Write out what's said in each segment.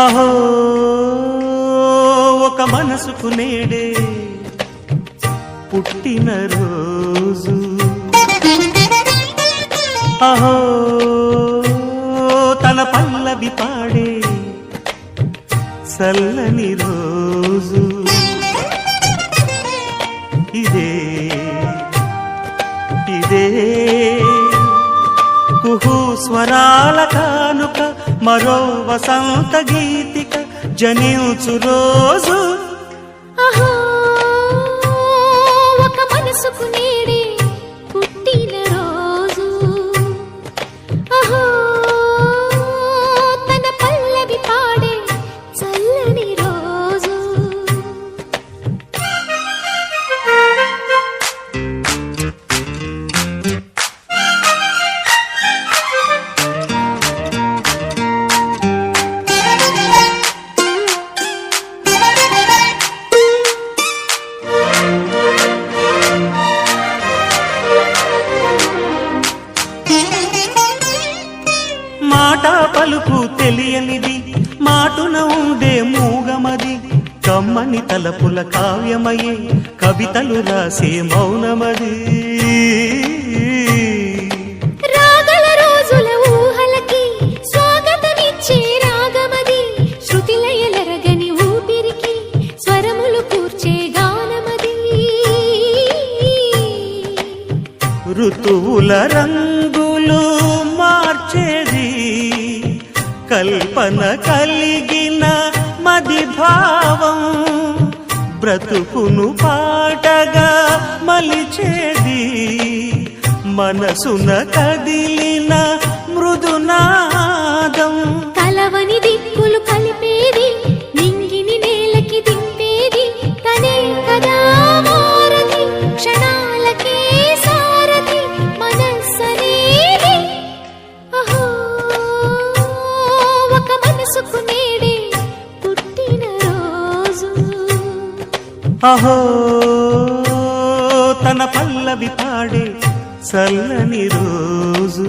అహో ఒక మనసుకు నేడే పుట్టిన రోజు, అహో తన పల్లవి పాడే చల్లని రోజు, ఇదే ఇదే కుహు స్వరాల కానుక, మరో వసంత గీతిక జనించు రోజు. అహో ఒక మనసుకు నేడే పుట్టిన రోజు, అహో తన పల్లవి పాడే చల్లని రోజు. మాట పలుకు తెలియనిది, మాటున ఉండే మూగమది, కమ్మని తలపుల కావ్యమయే కవితలు రాసే మౌనమది. రాగల రోజుల ఊహలకి స్వాగతమిచ్చే రాగమది, శృతిలయలరగని ఊపిరికి స్వరములు కూర్చే గానమది. ఋతువుల రంగులు మార్చేది కల్పన కలిగిన మది భావం, బ్రతుకును పాటగా మలిచేది మనసున కదిలిన మృదునాదం. కలవని దిక్కులు కలిపేది, నింగిని నేలకి దింపేది తనే కదా మారది, క్షణాలకే సారథి మనస్సనేది. అహో ఒక మనసుకు నేడే పుట్టిన రోజు, అహో తన పల్లవి పాడే చల్లని రోజు.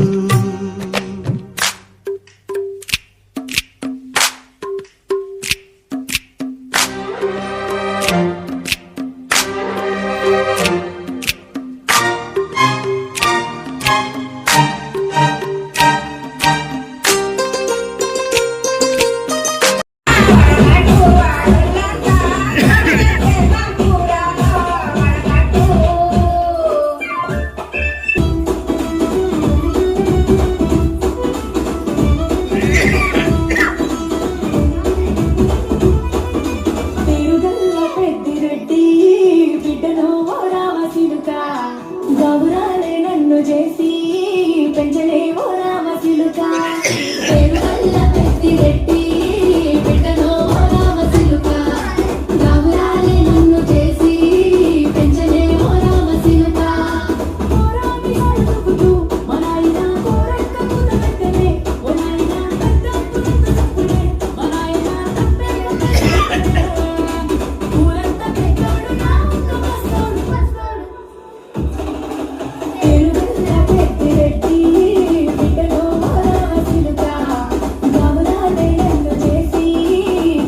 గౌరాలే నన్ను చేసి పెంచలే ఓ రామ చిలుక, పేరుగల్ల పెద్దిరెడ్డి బిడ్డలో ఓ రామ చిలుక. గౌరాలే నన్ను చేసి పెంచలే ఓ రామ చిలుక. కోరామి అడుగుతూ మా నాయన కోరక్క కుదరక్కనే, ఓ నాయన పెద్ద తప్పుడే మా నాయన తప్పే ఊరంతా పెద్దోడు నా ఒక్క వస్తోడు. పెద్దిరెడ్డి బిడ్డలో ఓ రామ చిలుక, గౌరాలే నన్ను చేసి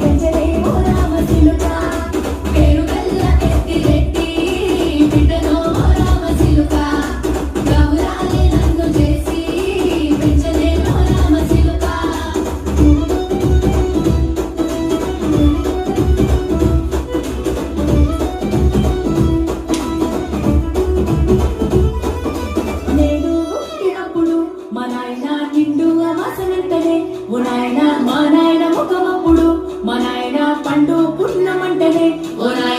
పెంచలే ఓ రామ చిలుక. పేరుగల్ల పెద్దిరెడ్డి బిడ్డలో ఓ రామ చిలుక, గౌరాలే నన్ను చేసి పెంచలే ఓ రామ చిలుక. నేను పుట్టినప్పుడు మా నాయన నిండు అమాసనంటనే, ఓ నాయన మా నాయన ముఖమప్పుడు మా నాయన పండు పుట్టినమంటనే, ఓ నాయన